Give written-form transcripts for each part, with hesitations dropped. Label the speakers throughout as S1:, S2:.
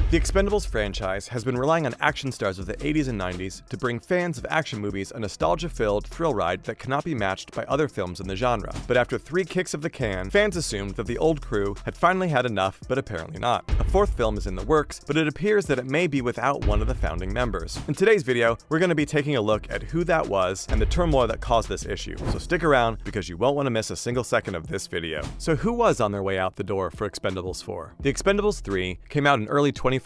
S1: The Expendables franchise has been relying on action stars of the 80s and 90s to bring fans of action movies a nostalgia-filled thrill ride that cannot be matched by other films in the genre. But after 3 kicks of the can, fans assumed that the old crew had finally had enough, but apparently not. A 4th film is in the works, but it appears that it may be without one of the founding members. In today's video, we're going to be taking a look at who that was and the turmoil that caused this issue, so stick around because you won't want to miss a single second of this video. So who was on their way out the door for Expendables 4? The Expendables 3 came out in early 2014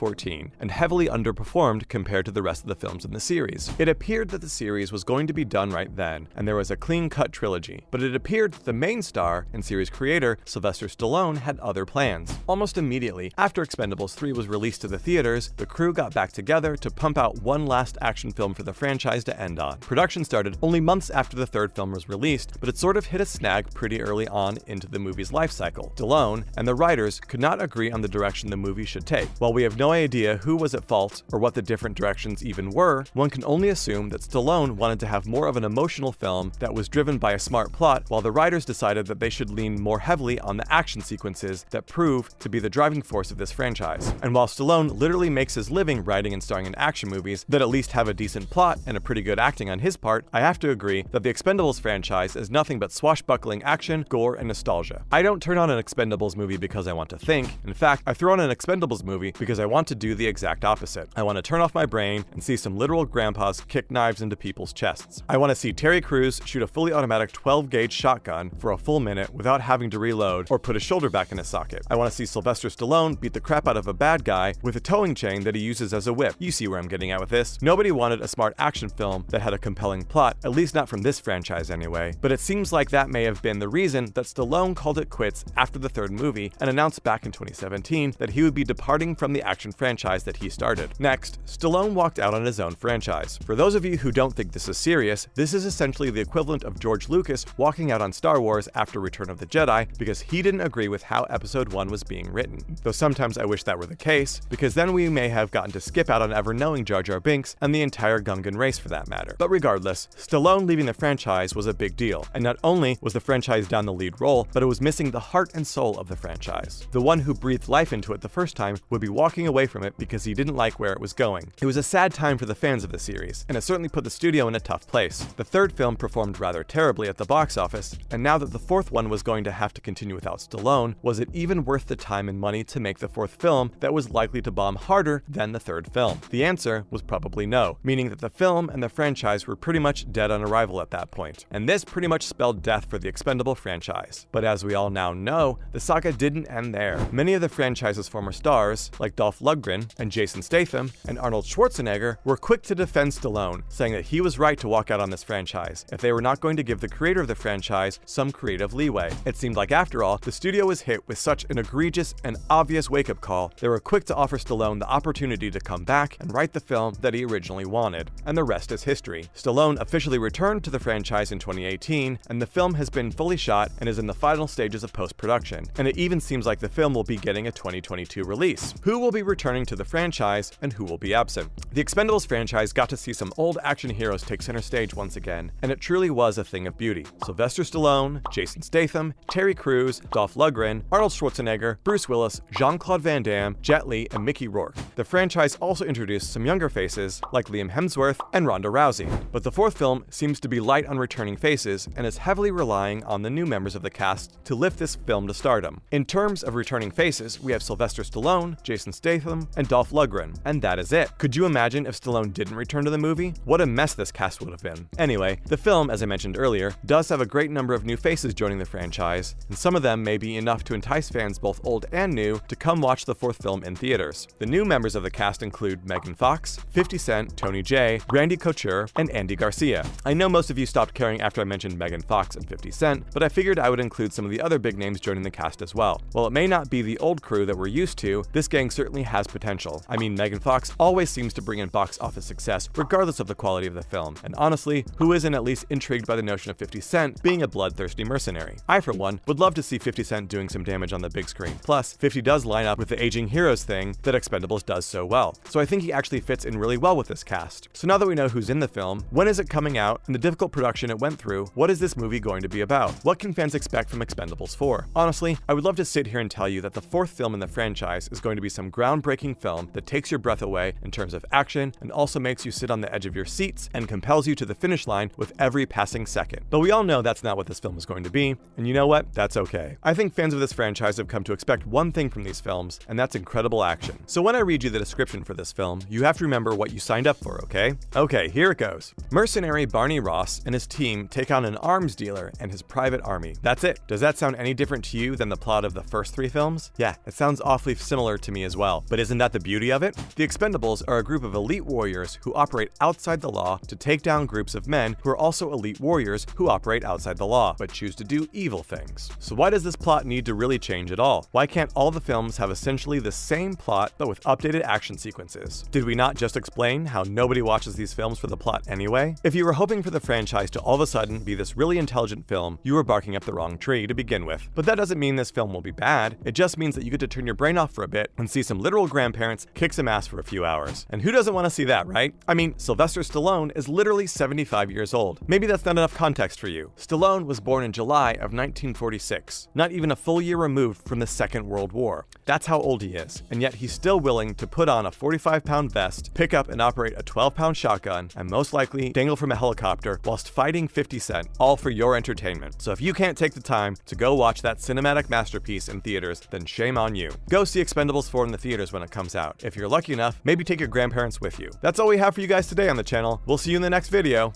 S1: and heavily underperformed compared to the rest of the films in the series. It appeared that the series was going to be done right then, and there was a clean-cut trilogy, but it appeared that the main star and series creator, Sylvester Stallone, had other plans. Almost immediately after Expendables 3 was released to the theaters, the crew got back together to pump out one last action film for the franchise to end on. Production started only months after the 3rd film was released, but it sort of hit a snag pretty early on into the movie's life cycle. Stallone and the writers could not agree on the direction the movie should take. While we have no idea who was at fault or what the different directions even were, one can only assume that Stallone wanted to have more of an emotional film that was driven by a smart plot, while the writers decided that they should lean more heavily on the action sequences that prove to be the driving force of this franchise. And while Stallone literally makes his living writing and starring in action movies that at least have a decent plot and a pretty good acting on his part, I have to agree that the Expendables franchise is nothing but swashbuckling action, gore, and nostalgia. I don't turn on an Expendables movie because I want to think. In fact, I throw on an Expendables movie because I want to do the exact opposite. I want to turn off my brain and see some literal grandpas kick knives into people's chests. I want to see Terry Crews shoot a fully automatic 12-gauge shotgun for a full minute without having to reload or put his shoulder back in his socket. I want to see Sylvester Stallone beat the crap out of a bad guy with a towing chain that he uses as a whip. You see where I'm getting at with this. Nobody wanted a smart action film that had a compelling plot, at least not from this franchise anyway, but it seems like that may have been the reason that Stallone called it quits after the 3rd movie and announced back in 2017 that he would be departing from the action franchise that he started. Next, Stallone walked out on his own franchise. For those of you who don't think this is serious, this is essentially the equivalent of George Lucas walking out on Star Wars after Return of the Jedi because he didn't agree with how Episode 1 was being written. Though sometimes I wish that were the case, because then we may have gotten to skip out on ever knowing Jar Jar Binks and the entire Gungan race for that matter. But regardless, Stallone leaving the franchise was a big deal, and not only was the franchise down the lead role, but it was missing the heart and soul of the franchise. The one who breathed life into it the first time would be walking away from it because he didn't like where it was going. It was a sad time for the fans of the series, and it certainly put the studio in a tough place. The 3rd film performed rather terribly at the box office, and now that the 4th one was going to have to continue without Stallone, was it even worth the time and money to make the 4th film that was likely to bomb harder than the 3rd film? The answer was probably no, meaning that the film and the franchise were pretty much dead on arrival at that point. And this pretty much spelled death for the Expendable franchise. But as we all now know, the saga didn't end there. Many of the franchise's former stars, like Dolph Lundgren and Jason Statham and Arnold Schwarzenegger, were quick to defend Stallone, saying that he was right to walk out on this franchise if they were not going to give the creator of the franchise some creative leeway. It seemed like, after all, the studio was hit with such an egregious and obvious wake-up call, they were quick to offer Stallone the opportunity to come back and write the film that he originally wanted. And the rest is history. Stallone officially returned to the franchise in 2018, and the film has been fully shot and is in the final stages of post-production. And it even seems like the film will be getting a 2022 release. Who will be returning to the franchise and who will be absent? The Expendables franchise got to see some old action heroes take center stage once again, and it truly was a thing of beauty. Sylvester Stallone, Jason Statham, Terry Crews, Dolph Lundgren, Arnold Schwarzenegger, Bruce Willis, Jean-Claude Van Damme, Jet Li, and Mickey Rourke. The franchise also introduced some younger faces like Liam Hemsworth and Ronda Rousey. But the 4th film seems to be light on returning faces and is heavily relying on the new members of the cast to lift this film to stardom. In terms of returning faces, we have Sylvester Stallone, Jason Statham, and Dolph Lundgren, and that is it. Could you imagine if Stallone didn't return to the movie? What a mess this cast would have been. Anyway, the film, as I mentioned earlier, does have a great number of new faces joining the franchise, and some of them may be enough to entice fans both old and new to come watch the 4th film in theaters. The new members of the cast include Megan Fox, 50 Cent, Tony Jaa, Randy Couture, and Andy Garcia. I know most of you stopped caring after I mentioned Megan Fox and 50 Cent, but I figured I would include some of the other big names joining the cast as well. While it may not be the old crew that we're used to, this gang certainly has potential. I mean, Megan Fox always seems to bring in box office success regardless of the quality of the film, and honestly, who isn't at least intrigued by the notion of 50 Cent being a bloodthirsty mercenary? I, for one, would love to see 50 Cent doing some damage on the big screen. Plus, 50 does line up with the aging heroes thing that Expendables does so well, so I think he actually fits in really well with this cast. So now that we know who's in the film, when is it coming out, and the difficult production it went through, what is this movie going to be about? What can fans expect from Expendables 4? Honestly, I would love to sit here and tell you that the 4th film in the franchise is going to be some groundbreaking groundbreaking film that takes your breath away in terms of action and also makes you sit on the edge of your seats and compels you to the finish line with every passing second. But we all know that's not what this film is going to be, and you know what? That's okay. I think fans of this franchise have come to expect one thing from these films, and that's incredible action. So when I read you the description for this film, you have to remember what you signed up for, okay? Okay, here it goes. Mercenary Barney Ross and his team take on an arms dealer and his private army. That's it. Does that sound any different to you than the plot of the first 3 films? Yeah, it sounds awfully similar to me as well. But isn't that the beauty of it? The Expendables are a group of elite warriors who operate outside the law to take down groups of men who are also elite warriors who operate outside the law, but choose to do evil things. So why does this plot need to really change at all? Why can't all the films have essentially the same plot but with updated action sequences? Did we not just explain how nobody watches these films for the plot anyway? If you were hoping for the franchise to all of a sudden be this really intelligent film, you were barking up the wrong tree to begin with. But that doesn't mean this film will be bad. It just means that you get to turn your brain off for a bit and see some literal grandparents kick some ass for a few hours. And who doesn't want to see that, right? I mean, Sylvester Stallone is literally 75 years old. Maybe that's not enough context for you. Stallone was born in July of 1946, not even a full year removed from the Second World War. That's how old he is, and yet he's still willing to put on a 45-pound vest, pick up and operate a 12-pound shotgun, and most likely dangle from a helicopter whilst fighting 50 Cent, all for your entertainment. So if you can't take the time to go watch that cinematic masterpiece in theaters, then shame on you. Go see Expendables 4 in the theaters when it comes out. If you're lucky enough, maybe take your grandparents with you. That's all we have for you guys today on the channel. We'll see you in the next video.